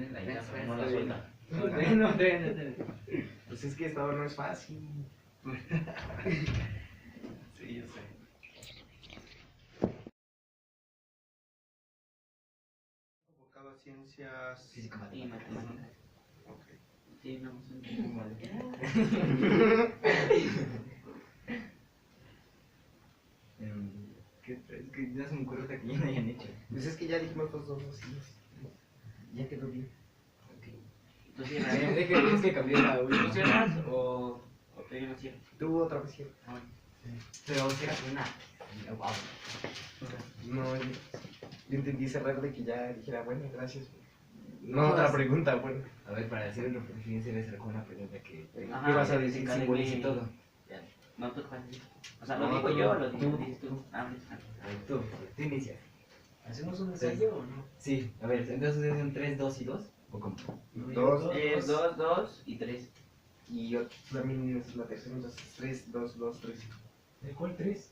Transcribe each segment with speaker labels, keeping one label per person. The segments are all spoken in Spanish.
Speaker 1: tienen la idea, pero no
Speaker 2: Está
Speaker 1: la
Speaker 2: bien.
Speaker 1: sueltan. No,
Speaker 2: Pues es que esto no es fácil.
Speaker 3: Sí, yo sé. Enfocado a ciencias...
Speaker 1: Física,
Speaker 4: Y
Speaker 1: matemática.
Speaker 4: matemáticas.
Speaker 3: Ok.
Speaker 4: Sí, no, son
Speaker 1: ¿Qué traes? Que no se me ocurre otra que ya no hayan hecho.
Speaker 2: Pues es que ya dijimos los dos, sí.
Speaker 1: Ya quedó bien.
Speaker 4: ¿Tú
Speaker 1: Es
Speaker 4: cierras?
Speaker 1: que cambié la
Speaker 4: ¿Tú
Speaker 1: última.
Speaker 4: cierras o te no cierras?
Speaker 2: Tú otra vez sí.
Speaker 4: Ah, bueno.
Speaker 1: Pero si era una. Wow.
Speaker 2: No, yo entendí cerrar de que ya dijera, bueno, gracias. No, otra pregunta, bueno.
Speaker 1: A ver, para decir lo que tienes que hacer con una pregunta que.
Speaker 4: Ajá,
Speaker 2: ¿Qué vas a
Speaker 4: que
Speaker 2: decir?
Speaker 4: cada
Speaker 1: Simboliza
Speaker 4: quien-
Speaker 1: todo.
Speaker 4: No, tú cuál dices. O sea, ¿lo
Speaker 1: No,
Speaker 4: digo
Speaker 1: tú,
Speaker 4: yo o lo
Speaker 1: tú,
Speaker 4: dices tú? Ah, bueno.
Speaker 1: A ver, tú inicias.
Speaker 5: ¿Hacemos un ensayo o no?
Speaker 1: Sí, a ver, entonces es un 3, 2 y 2. ¿O cómo?
Speaker 2: Dos.
Speaker 4: Es 2, 2 y 3.
Speaker 2: Y yo también es la tercera, entonces 3, 2, 2, 3.
Speaker 5: ¿De cuál 3?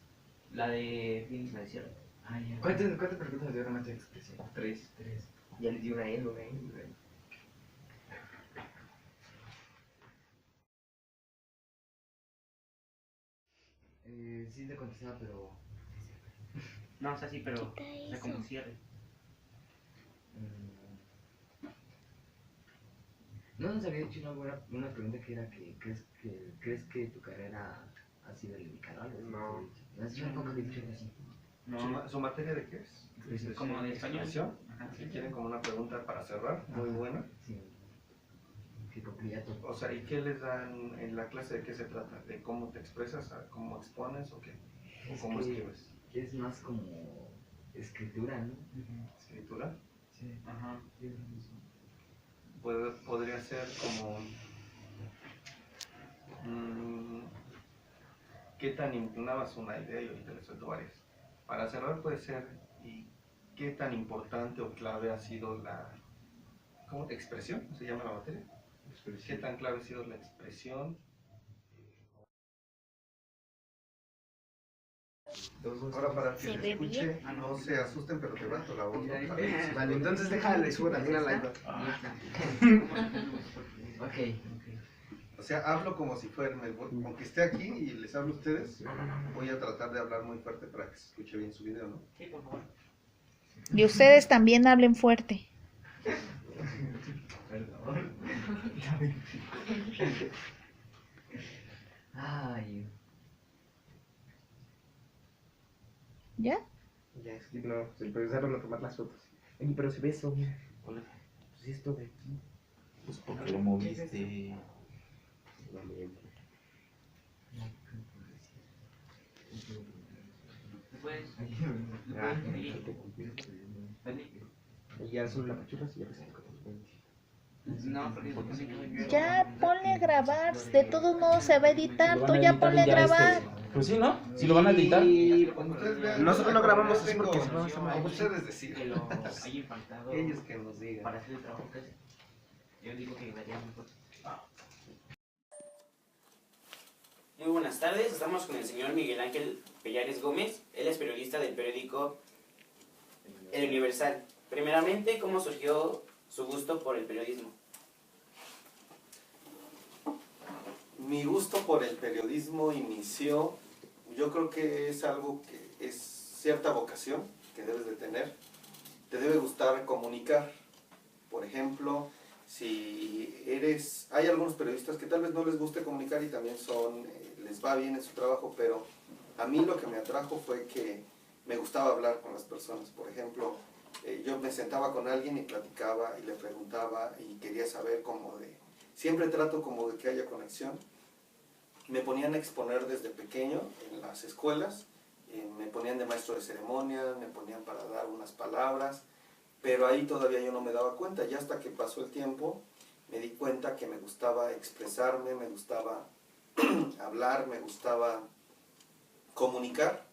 Speaker 4: La de fin, la de cierre.
Speaker 5: Ah, ya.
Speaker 1: ¿Cuántas preguntas de una de expresión?
Speaker 2: 3.
Speaker 5: 3.
Speaker 2: Ya les di una L, una N, una N.
Speaker 1: Sí te contestaba, pero.
Speaker 4: No, o sea, sí, pero. O sea, como cierre.
Speaker 1: No nos había hecho una pregunta que era que crees que tu carrera ha sido dedicada a algo.
Speaker 2: No.
Speaker 1: ¿No has hecho un poco que dicho así?
Speaker 4: No,
Speaker 3: ¿Su materia de qué es?
Speaker 4: como de español.
Speaker 3: ¿Expresión?
Speaker 4: Ajá.
Speaker 3: Si quieren como una pregunta para cerrar, muy buena.
Speaker 1: Sí. Que concluya todo.
Speaker 3: O sea, ¿y qué les dan en la clase? ¿De qué se trata? ¿De cómo te expresas? ¿A ¿Cómo expones o qué? ¿O
Speaker 1: Es
Speaker 3: cómo
Speaker 1: que-
Speaker 3: escribes?
Speaker 1: Es más como escritura, ¿no?
Speaker 3: ¿Escritura?
Speaker 5: Sí.
Speaker 4: Ajá.
Speaker 5: Sí, es lo mismo.
Speaker 3: Podría ser como... ¿qué tan impugnabas una idea? Y ahorita les suelto varias. Para cerrar puede ser, ¿y qué tan importante o clave ha sido la... ¿Cómo? ¿Expresión? ¿Se llama la materia? ¿Qué tan clave ha sido la expresión? Ahora para que
Speaker 6: Se
Speaker 3: se
Speaker 6: ve
Speaker 3: escuche,
Speaker 6: bien.
Speaker 3: no se asusten, pero te levanto la voz. ¿no?
Speaker 2: Vale, entonces déjale, subo también a la iPad.
Speaker 1: Ok.
Speaker 3: O sea, hablo como si fuera, aunque esté aquí y les hablo a ustedes, voy a tratar de hablar muy fuerte para que se escuche bien su video, ¿no?
Speaker 4: Sí, por favor.
Speaker 6: Y ustedes también hablen fuerte.
Speaker 1: Perdón. Ay.
Speaker 6: ¿Ya?
Speaker 2: Ya, es que no, se empezaron a tomar las fotos. Oye, pero se ve eso, mira. Pues esto de aquí.
Speaker 5: Pues porque lo moviste.
Speaker 4: Después.
Speaker 2: Ah,
Speaker 4: Vení.
Speaker 2: y ya son las pachuras y ya ves.
Speaker 4: No, porque
Speaker 6: Ya ponle a grabar. De todos modos se va a editar.
Speaker 5: Lo
Speaker 6: Tú
Speaker 5: van a
Speaker 6: ya
Speaker 5: editar
Speaker 6: ponle a
Speaker 5: y ya
Speaker 6: grabar.
Speaker 5: Pues sí, ¿no? Si lo van a editar.
Speaker 3: Cuando ustedes vean,
Speaker 2: Nosotros no grabamos así
Speaker 3: tengo-
Speaker 2: porque si no, está mal.
Speaker 3: como ustedes deciden.
Speaker 4: que lo haya impactado
Speaker 3: Ellos que nos digan.
Speaker 4: para hacer el trabajo que hace. Yo digo que daría mejor. Muy buenas tardes, estamos con el señor Miguel Ángel Pellares Gómez. Él es periodista del periódico El Universal. Primeramente, ¿cómo surgió su gusto por el periodismo?
Speaker 3: Mi gusto por el periodismo inició, yo creo que es algo que es cierta vocación que debes de tener. Te debe gustar comunicar. Por ejemplo, hay algunos periodistas que tal vez no les guste comunicar y también les va bien en su trabajo, pero a mí lo que me atrajo fue que me gustaba hablar con las personas. Por ejemplo, yo me sentaba con alguien y platicaba y le preguntaba y quería saber siempre trato como de que haya conexión. Me ponían a exponer desde pequeño en las escuelas, me ponían de maestro de ceremonias, me ponían para dar unas palabras, pero ahí todavía yo no me daba cuenta. Ya hasta que pasó el tiempo me di cuenta que me gustaba expresarme, me gustaba hablar, me gustaba comunicar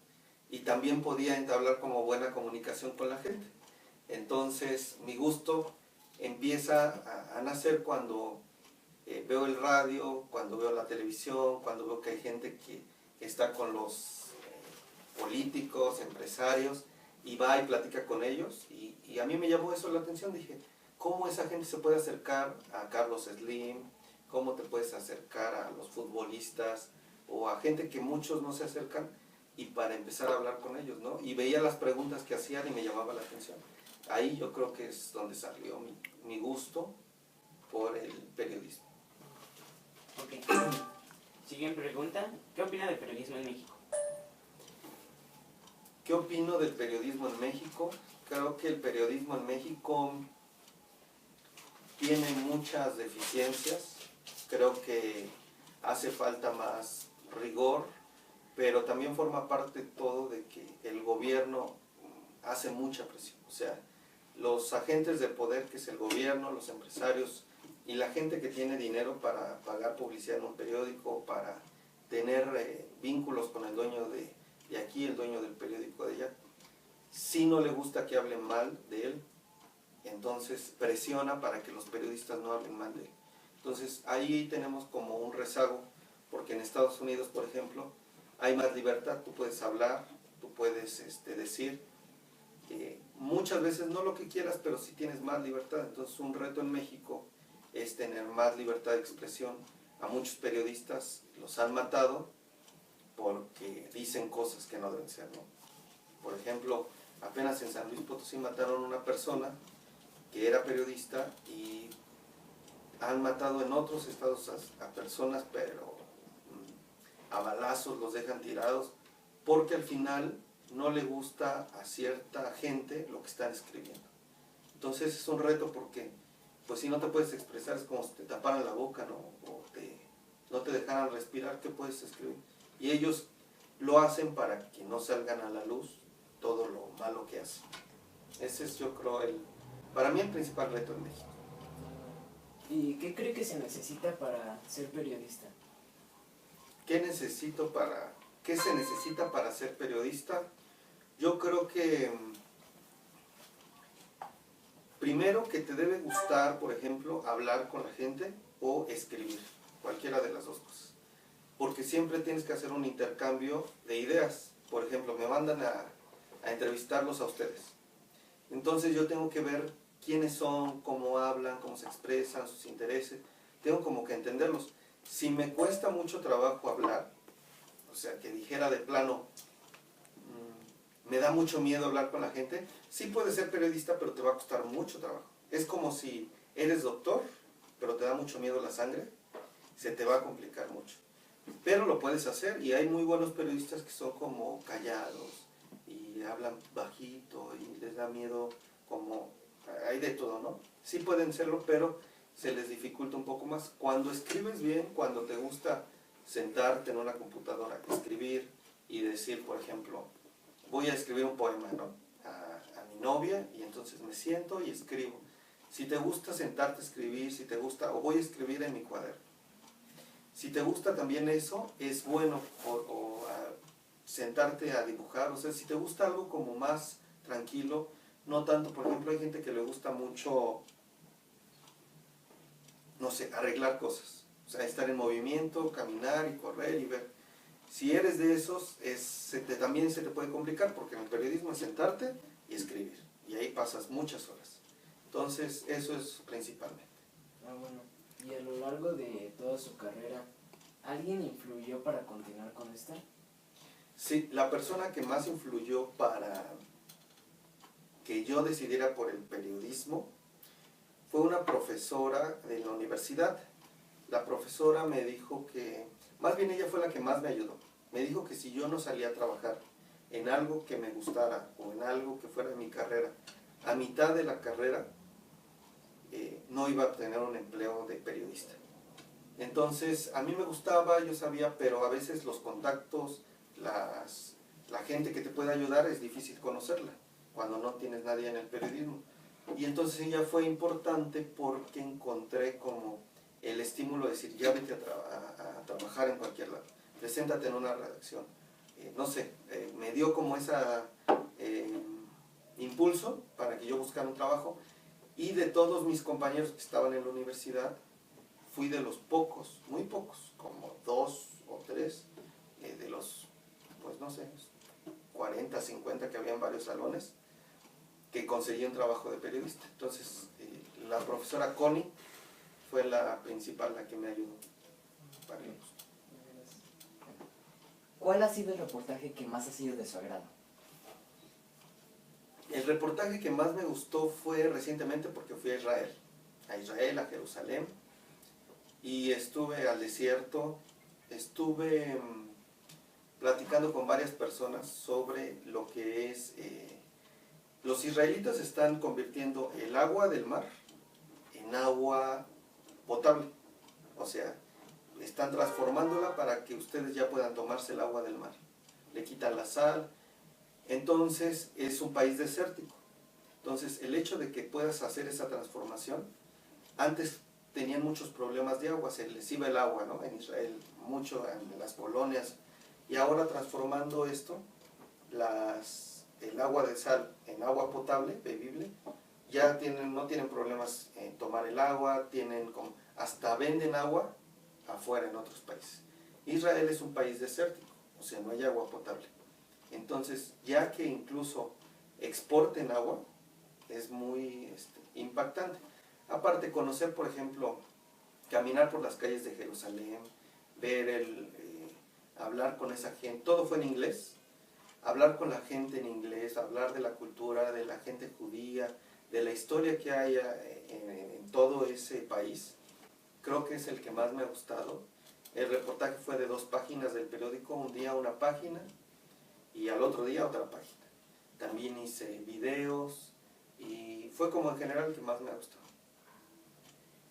Speaker 3: y también podía entablar como buena comunicación con la gente. Entonces mi gusto empieza a nacer cuando veo el radio, cuando veo la televisión, cuando veo que hay gente que está con los políticos, empresarios, y va y platica con ellos, y a mí me llamó eso la atención. Dije, cómo esa gente se puede acercar a Carlos Slim, cómo te puedes acercar a los futbolistas o a gente que muchos no se acercan, y para empezar a hablar con ellos, ¿no? Y veía las preguntas que hacían y me llamaba la atención. Ahí yo creo que es donde salió mi gusto por el periodismo.
Speaker 4: Ok. Siguiente pregunta. ¿Qué opina del periodismo en México?
Speaker 3: ¿Qué opino del periodismo en México? Creo que el periodismo en México tiene muchas deficiencias. Creo que hace falta más rigor, pero también forma parte todo de que el gobierno hace mucha presión. O sea, los agentes de poder, que es el gobierno, los empresarios y la gente que tiene dinero para pagar publicidad en un periódico, para tener vínculos con el dueño de aquí, el dueño del periódico de allá, si no le gusta que hablen mal de él, entonces presiona para que los periodistas no hablen mal de él. Entonces ahí tenemos como un rezago, porque en Estados Unidos, por ejemplo, hay más libertad, tú puedes hablar, tú puedes decir muchas veces no lo que quieras, pero sí tienes más libertad. Entonces un reto en México es tener más libertad de expresión. A muchos periodistas los han matado porque dicen cosas que no deben ser, ¿no? Por ejemplo, apenas en San Luis Potosí mataron a una persona que era periodista, y han matado en otros estados a personas, pero a balazos los dejan tirados, porque al final no le gusta a cierta gente lo que están escribiendo. Entonces es un reto, porque pues si no te puedes expresar es como si te taparan la boca, ¿no? O no te dejaran respirar, ¿qué puedes escribir? Y ellos lo hacen para que no salgan a la luz todo lo malo que hacen. Ese es, yo creo, para mí el principal reto en México.
Speaker 7: ¿Y qué cree que se necesita para ser periodista?
Speaker 3: ¿Qué se necesita para ser periodista? Yo creo que primero que te debe gustar, por ejemplo, hablar con la gente o escribir, cualquiera de las dos cosas. Porque siempre tienes que hacer un intercambio de ideas. Por ejemplo, me mandan a entrevistarlos a ustedes. Entonces yo tengo que ver quiénes son, cómo hablan, cómo se expresan, sus intereses. Tengo como que entenderlos. Si me cuesta mucho trabajo hablar, o sea, que dijera de plano, me da mucho miedo hablar con la gente, sí puedes ser periodista, pero te va a costar mucho trabajo. Es como si eres doctor, pero te da mucho miedo la sangre, se te va a complicar mucho. Pero lo puedes hacer, y hay muy buenos periodistas que son como callados y hablan bajito y les da miedo, como hay de todo, ¿no? Sí pueden serlo, pero se les dificulta un poco más. Cuando escribes bien, cuando te gusta sentarte en una computadora, escribir y decir, por ejemplo, voy a escribir un poema, ¿no? A mi novia, y entonces me siento y escribo. Si te gusta sentarte a escribir, si te gusta, o voy a escribir en mi cuaderno. Si te gusta también eso, es bueno, sentarte a dibujar. O sea, si te gusta algo como más tranquilo, no tanto, por ejemplo, hay gente que le gusta mucho, no sé, arreglar cosas. O sea, estar en movimiento, caminar y correr y ver. Si eres de esos, también se te puede complicar, porque en el periodismo es sentarte y escribir. Y ahí pasas muchas horas. Entonces, eso es principalmente.
Speaker 7: Bueno, y a lo largo de toda su carrera, ¿alguien influyó para continuar con esta?
Speaker 3: Sí, la persona que más influyó para que yo decidiera por el periodismo fue una profesora de la universidad. La profesora me dijo que, más bien ella fue la que más me ayudó. Me dijo que si yo no salía a trabajar en algo que me gustara o en algo que fuera mi carrera, a mitad de la carrera no iba a tener un empleo de periodista. Entonces, a mí me gustaba, yo sabía, pero a veces los contactos, la gente que te puede ayudar es difícil conocerla cuando no tienes nadie en el periodismo. Y entonces ella fue importante porque encontré como el estímulo de decir, ya vete a trabajar en cualquier lado, preséntate en una redacción. No sé, me dio como ese impulso para que yo buscara un trabajo, y de todos mis compañeros que estaban en la universidad, fui de los pocos, muy pocos, como 2 o 3, de los, pues no sé, 40, 50 que había en varios salones, que conseguí un trabajo de periodista. Entonces, la profesora Connie fue la principal, la que me ayudó para el curso.
Speaker 8: ¿Cuál ha sido el reportaje que más ha sido de su agrado?
Speaker 3: El reportaje que más me gustó fue recientemente porque fui a Israel, a Jerusalén, y estuve al desierto, estuve platicando con varias personas sobre lo que es, los israelitas están convirtiendo el agua del mar en agua potable, o sea, están transformándola para que ustedes ya puedan tomarse el agua del mar, le quitan la sal. Entonces es un país desértico. Entonces el hecho de que puedas hacer esa transformación, antes tenían muchos problemas de agua, se les iba el agua, ¿no? En Israel, mucho en las colonias, y ahora transformando esto, el agua de sal en agua potable, bebible, ya no tienen problemas en tomar el agua, hasta venden agua afuera en otros países. Israel es un país desértico, o sea, no hay agua potable. Entonces, ya que incluso exporten agua, es muy impactante. Aparte, conocer, por ejemplo, caminar por las calles de Jerusalén, ver hablar con esa gente, todo fue en inglés, hablar con la gente en inglés, hablar de la cultura, de la gente judía, de la historia que hay en todo ese país, creo que es el que más me ha gustado. El reportaje fue de 2 páginas del periódico, un día una página, y al otro día otra página. También hice videos y fue como en general el que más me ha gustado.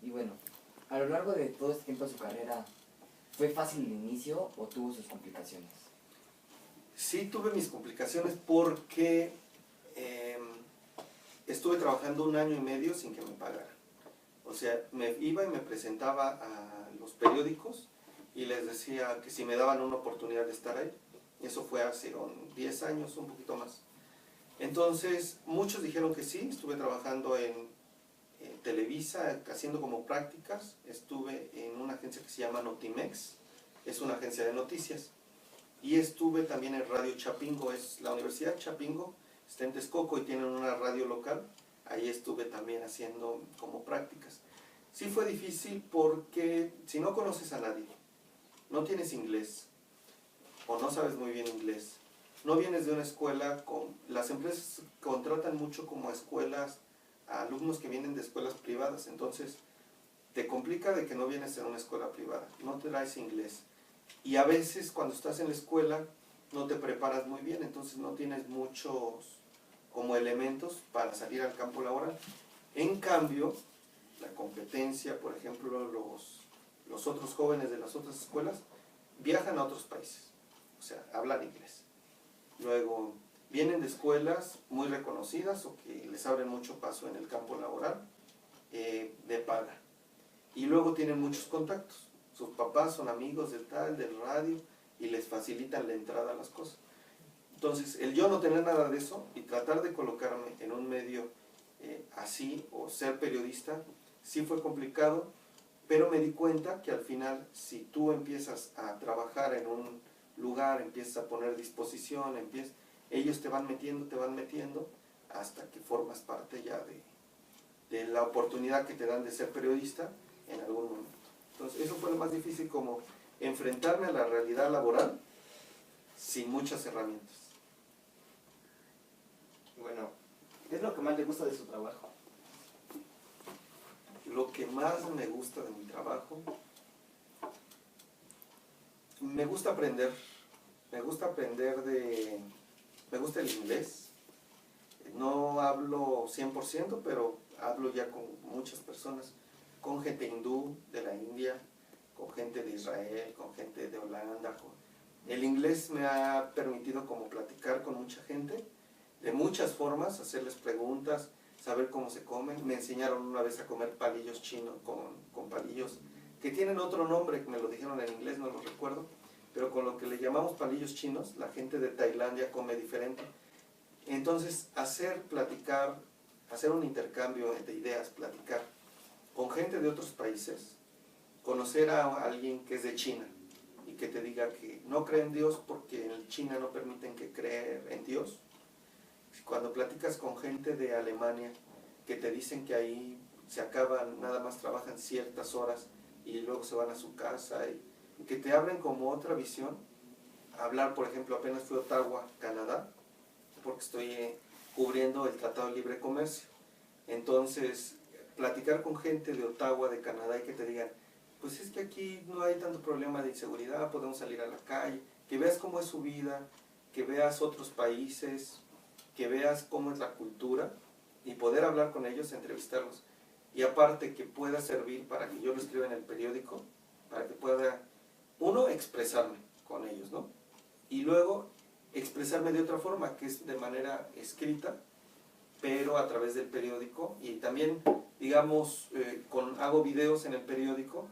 Speaker 8: Y bueno, a lo largo de todo este tiempo de su carrera, ¿fue fácil el inicio o tuvo sus complicaciones?
Speaker 3: Sí tuve mis complicaciones porque estuve trabajando 1 año y medio sin que me pagaran. O sea, me iba y me presentaba a los periódicos y les decía que si me daban una oportunidad de estar ahí. Eso fue hace 10 años, un poquito más. Entonces, muchos dijeron que sí. Estuve trabajando en Televisa, haciendo como prácticas. Estuve en una agencia que se llama Notimex, es una agencia de noticias. Y estuve también en Radio Chapingo, es la Universidad Chapingo, está en Texcoco y tienen una radio local. Ahí estuve también haciendo como prácticas. Sí fue difícil porque si no conoces a nadie, no tienes inglés, o no sabes muy bien inglés, no vienes de una escuela, las empresas contratan mucho como escuelas a alumnos que vienen de escuelas privadas, entonces te complica de que no vienes de una escuela privada, no te traes inglés, y a veces cuando estás en la escuela no te preparas muy bien, entonces no tienes muchos como elementos para salir al campo laboral. En cambio, la competencia, por ejemplo, los otros jóvenes de las otras escuelas viajan a otros países, o sea, hablan inglés. Luego, vienen de escuelas muy reconocidas o que les abren mucho paso en el campo laboral, de paga. Y luego tienen muchos contactos. Sus papás son amigos del radio, y les facilitan la entrada a las cosas. Entonces, el yo no tener nada de eso y tratar de colocarme en un medio así, o ser periodista, sí fue complicado, pero me di cuenta que al final, si tú empiezas a trabajar en un lugar, empiezas a poner disposición, ellos te van metiendo hasta que formas parte ya de la oportunidad que te dan de ser periodista en algún momento. Entonces eso fue lo más difícil, como enfrentarme a la realidad laboral sin muchas herramientas.
Speaker 2: Bueno, ¿qué es lo que más le gusta de su trabajo?
Speaker 3: Lo que más me gusta de mi trabajo, me gusta aprender me gusta el inglés. No hablo 100%, pero hablo ya con muchas personas, con gente hindú de la India, con gente de Israel, con gente de Holanda. El inglés me ha permitido como platicar con mucha gente, de muchas formas, hacerles preguntas, saber cómo se comen. Me enseñaron una vez a comer palillos chinos, con palillos que tienen otro nombre, que me lo dijeron en inglés, no lo recuerdo, pero con lo que le llamamos palillos chinos, la gente de Tailandia come diferente. Entonces, hacer un intercambio de ideas, platicar con gente de otros países, conocer a alguien que es de China y que te diga que no cree en Dios porque en China no permiten que creer en Dios. Cuando platicas con gente de Alemania que te dicen que ahí se acaban, nada más trabajan ciertas horas y luego se van a su casa, y que te abren como otra visión. Hablar, por ejemplo, apenas fui a Ottawa, Canadá, porque estoy cubriendo el Tratado de Libre Comercio. Entonces, platicar con gente de Ottawa, de Canadá, y que te digan, pues es que aquí no hay tanto problema de inseguridad, podemos salir a la calle, que veas cómo es su vida, que veas otros países, que veas cómo es la cultura, y poder hablar con ellos, entrevistarlos. Y aparte que pueda servir para que yo lo escriba en el periódico, para que pueda, uno, expresarme con ellos, ¿no? Y luego expresarme de otra forma, que es de manera escrita, pero a través del periódico. Y también, digamos, hago videos en el periódico,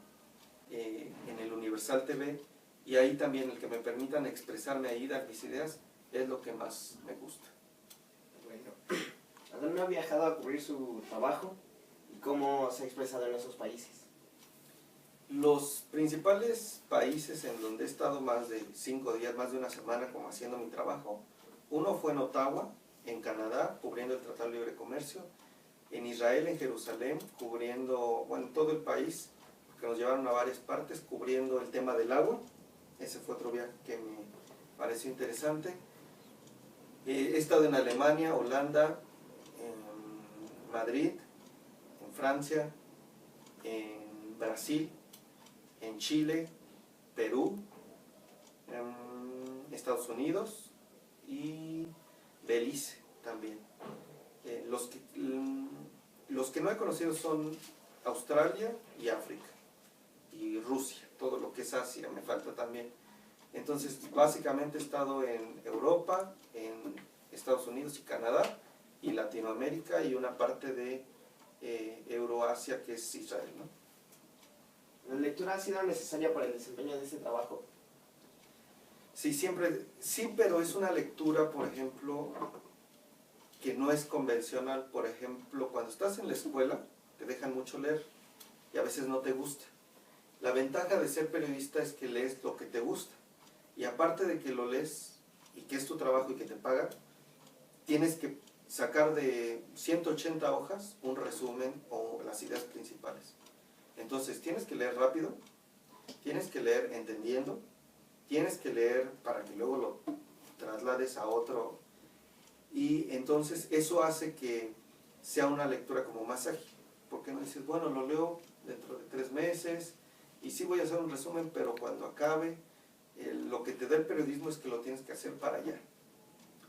Speaker 3: en el Universal TV, y ahí también el que me permitan expresarme ahí, dar mis ideas, es lo que más me gusta.
Speaker 9: Bueno, ¿dónde ha viajado a cubrir su trabajo y cómo se ha expresado en esos países?
Speaker 3: Los principales países en donde he estado más de 5 días, más de una semana como haciendo mi trabajo, uno fue en Ottawa, en Canadá, cubriendo el Tratado de Libre Comercio, en Israel, en Jerusalén, cubriendo, bueno, todo el país, porque nos llevaron a varias partes, cubriendo el tema del agua. Ese fue otro viaje que me pareció interesante. He estado en Alemania, Holanda, en Madrid, en Francia, en Brasil, en Chile, Perú, en Estados Unidos y Belice también. Los que no he conocido son Australia y África y Rusia, todo lo que es Asia me falta también. Entonces básicamente he estado en Europa, en Estados Unidos y Canadá y Latinoamérica y una parte de Euroasia, que es Israel, ¿no?
Speaker 9: ¿La lectura ha sido necesaria para el desempeño de este trabajo?
Speaker 3: Sí, siempre, sí, pero es una lectura, por ejemplo, que no es convencional. Por ejemplo, cuando estás en la escuela, te dejan mucho leer y a veces no te gusta. La ventaja de ser periodista es que lees lo que te gusta. Y aparte de que lo lees y que es tu trabajo y que te pagan, tienes que sacar de 180 hojas un resumen o las ideas principales. Entonces tienes que leer rápido, tienes que leer entendiendo, tienes que leer para que luego lo traslades a otro. Y entonces eso hace que sea una lectura como más ágil. Porque no dices, bueno, lo leo dentro de 3 meses y sí voy a hacer un resumen, pero cuando acabe, lo que te da el periodismo es que lo tienes que hacer para allá.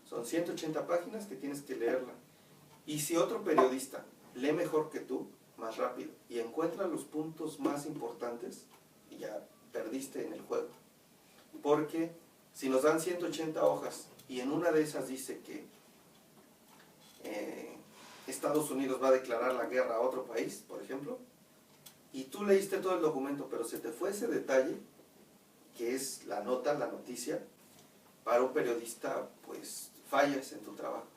Speaker 3: Son 180 páginas que tienes que leerla. Y si otro periodista lee mejor que tú, más rápido, y encuentra los puntos más importantes, ya perdiste en el juego. Porque si nos dan 180 hojas y en una de esas dice que Estados Unidos va a declarar la guerra a otro país, por ejemplo, y tú leíste todo el documento, pero se te fue ese detalle, que es la nota, la noticia, para un periodista, pues fallas en tu trabajo,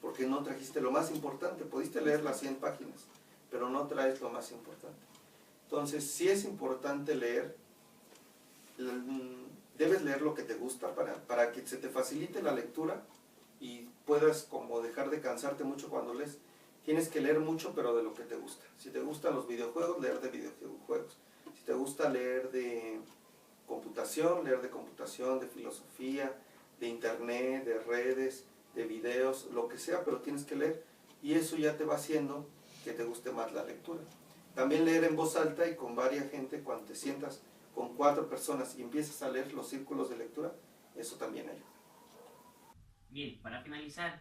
Speaker 3: porque no trajiste lo más importante. Pudiste leer las 100 páginas, pero no traes lo más importante. Entonces, sí es importante leer, debes leer lo que te gusta para que se te facilite la lectura y puedas como dejar de cansarte mucho cuando lees. Tienes que leer mucho, pero de lo que te gusta. Si te gustan los videojuegos, leer de videojuegos. Si te gusta leer de computación, de filosofía, de internet, de redes, de videos, lo que sea, pero tienes que leer. Y eso ya te va haciendo que te guste más la lectura. También leer en voz alta y con varias gente, cuando te sientas con 4 personas y empiezas a leer los círculos de lectura, eso también ayuda.
Speaker 4: Bien, para finalizar,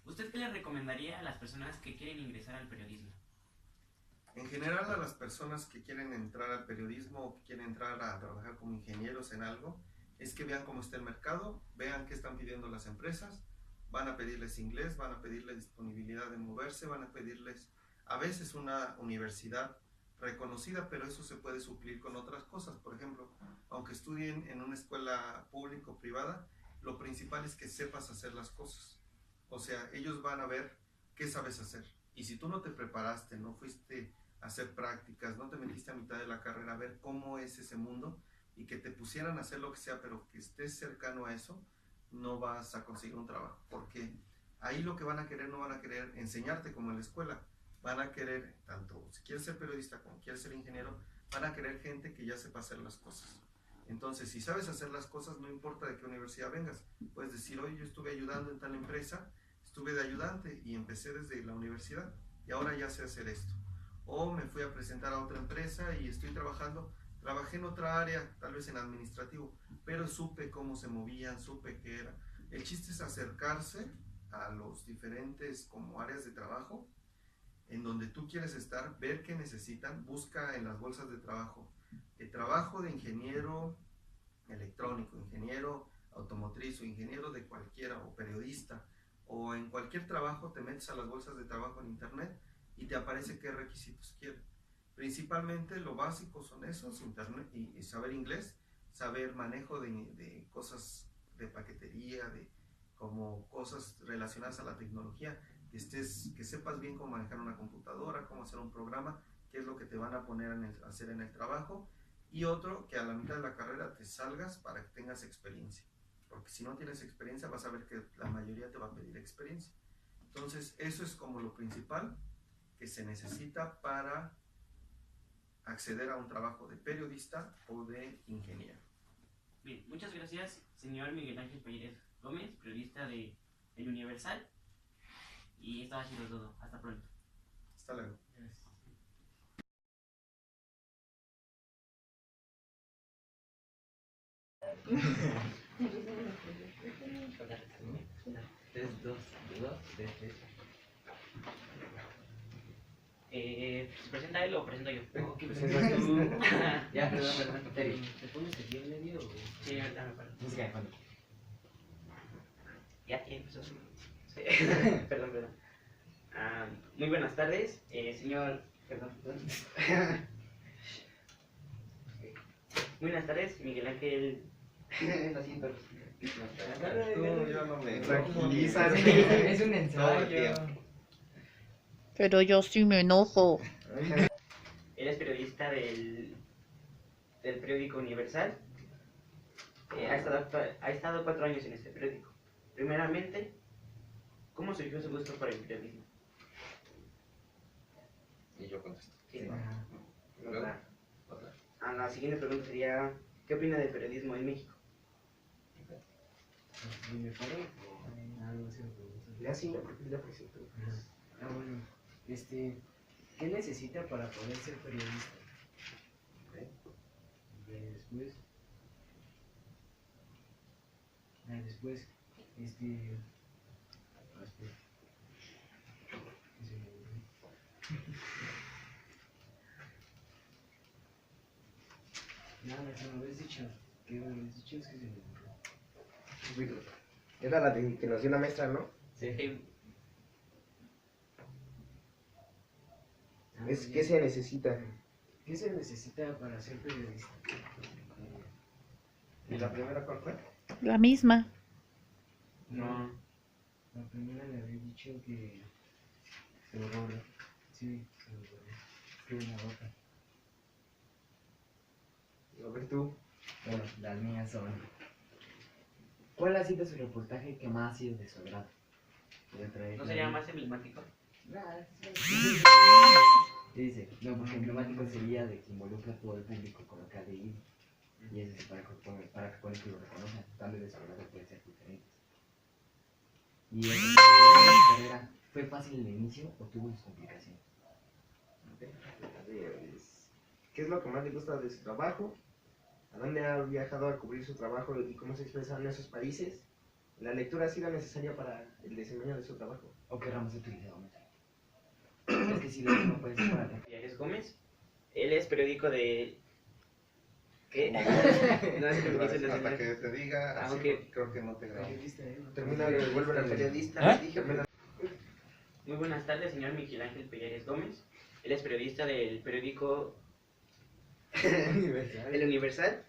Speaker 4: ¿usted qué le recomendaría a las personas que quieren ingresar al periodismo?
Speaker 3: En general, a las personas que quieren entrar al periodismo o que quieren entrar a trabajar como ingenieros en algo, es que vean cómo está el mercado, vean qué están pidiendo las empresas, van a pedirles inglés, van a pedirles disponibilidad de moverse, van a pedirles a veces una universidad reconocida, pero eso se puede suplir con otras cosas. Por ejemplo, aunque estudien en una escuela pública o privada, lo principal es que sepas hacer las cosas. O sea, ellos van a ver qué sabes hacer. Y si tú no te preparaste, no fuiste a hacer prácticas, no te metiste a mitad de la carrera a ver cómo es ese mundo y que te pusieran a hacer lo que sea, pero que estés cercano a eso, no vas a conseguir un trabajo. Porque ahí lo que van a querer, no van a querer enseñarte como en la escuela, van a querer, tanto si quieres ser periodista como quieres ser ingeniero, van a querer gente que ya sepa hacer las cosas. Entonces, si sabes hacer las cosas, no importa de qué universidad vengas. Puedes decir, oye, yo estuve ayudando en tal empresa, estuve de ayudante y empecé desde la universidad y ahora ya sé hacer esto. O me fui a presentar a otra empresa y estoy trabajé en otra área, tal vez en administrativo, pero supe cómo se movían, supe qué era. El chiste es acercarse a los diferentes como áreas de trabajo en donde tú quieres estar, ver qué necesitan, busca en las bolsas de trabajo. El trabajo de ingeniero electrónico, ingeniero automotriz o ingeniero de cualquiera, o periodista, o en cualquier trabajo te metes a las bolsas de trabajo en internet y te aparece qué requisitos quieren. Principalmente lo básico son esos, internet y saber inglés, saber manejo de cosas de paquetería, de como cosas relacionadas a la tecnología, que sepas bien cómo manejar una computadora, cómo hacer un programa, qué es lo que te van a poner a hacer en el trabajo, y otro, que a la mitad de la carrera te salgas para que tengas experiencia, porque si no tienes experiencia vas a ver que la mayoría te va a pedir experiencia. Entonces eso es como lo principal que se necesita para acceder a un trabajo de periodista o de ingeniero.
Speaker 4: Bien, muchas gracias, señor Miguel Ángel Pellares Gómez, periodista de El Universal. Y esto ha sido todo. Hasta pronto.
Speaker 3: Hasta luego.
Speaker 4: ¿Se presenta él o presento yo?
Speaker 1: Presentas tú. Ya, perdón.
Speaker 7: ¿Te pones aquí en medio o...?
Speaker 4: Sí, ahorita me paro.
Speaker 1: Música de fondo.
Speaker 4: Ya empezó. Sí. Perdón. Muy buenas tardes, señor. Perdón. Buenas tardes, Miguel Ángel.
Speaker 1: Lo siento.
Speaker 2: Tú, yo no me
Speaker 3: tranquilizas.
Speaker 1: Es un
Speaker 2: Todo el
Speaker 1: ensayo.
Speaker 2: tiempo.
Speaker 6: Pero yo sí me enojo.
Speaker 4: Él es periodista del periódico Universal. Ha estado 4 años en este periódico. Primeramente, ¿cómo surgió su gusto por el periodismo?
Speaker 2: Y yo contesto.
Speaker 4: Sí.
Speaker 2: Luego,
Speaker 4: La siguiente pregunta sería, ¿qué opina del periodismo en México?
Speaker 7: ¿Y me paro? Algo así me preguntan.
Speaker 2: ya sí, porque ya presento.
Speaker 7: Bueno, ¿qué necesita para poder ser periodista? Después, nada, que me habías dicho, es que se me ocurrió.
Speaker 2: Era la que nos dio la maestra, ¿no?
Speaker 1: Sí.
Speaker 2: Es que se necesita.
Speaker 7: ¿Qué se necesita para ser periodista?
Speaker 2: ¿Y la primera cuál fue?
Speaker 6: La misma.
Speaker 4: No.
Speaker 7: La primera le había dicho que se lo borra. Sí, se lo borra. Que una boca.
Speaker 2: A ver tú.
Speaker 1: Bueno, las mías son. ¿Cuál ha sido su reportaje que más ha sido de su agrado?
Speaker 4: ¿No sería más emblemático?
Speaker 1: Dice, no, porque emblemático sería de que involucra a todo el público con lo que ha leído. Y eso es para que con esto lo reconozcan. Tal vez de su agrado puede ser diferentes. Y en su carrera, ¿fue fácil el inicio o tuvo sus complicaciones?
Speaker 2: ¿Qué es lo que más le gusta de su trabajo? ¿A dónde ha viajado a cubrir su trabajo y cómo se expresa en esos países? ¿La lectura ha sido necesaria para el desempeño de su trabajo?
Speaker 1: ¿O qué ramos ha utilizado más? Es que si lo mismo puede ser para
Speaker 4: Pellares Gómez. Él es periódico de... ¿Qué? No es periodista
Speaker 3: Hasta
Speaker 4: nacional.
Speaker 3: que te diga, así,
Speaker 4: ok.
Speaker 3: creo que no te grabo.
Speaker 7: Periodista,
Speaker 2: Termina y vuelve a
Speaker 3: Periodista,
Speaker 2: Termina.
Speaker 4: Muy buenas tardes, señor Miguel Ángel Pellares Gómez. Él es periodista del periódico El Universal.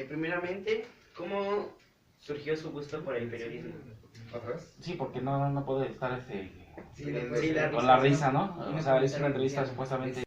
Speaker 4: Primeramente, ¿cómo surgió su gusto por el periodismo?
Speaker 3: ¿Otra vez?
Speaker 5: Sí, porque no puede estar
Speaker 4: Sí, la
Speaker 5: con la risa, ¿no? O sea, es una entrevista supuestamente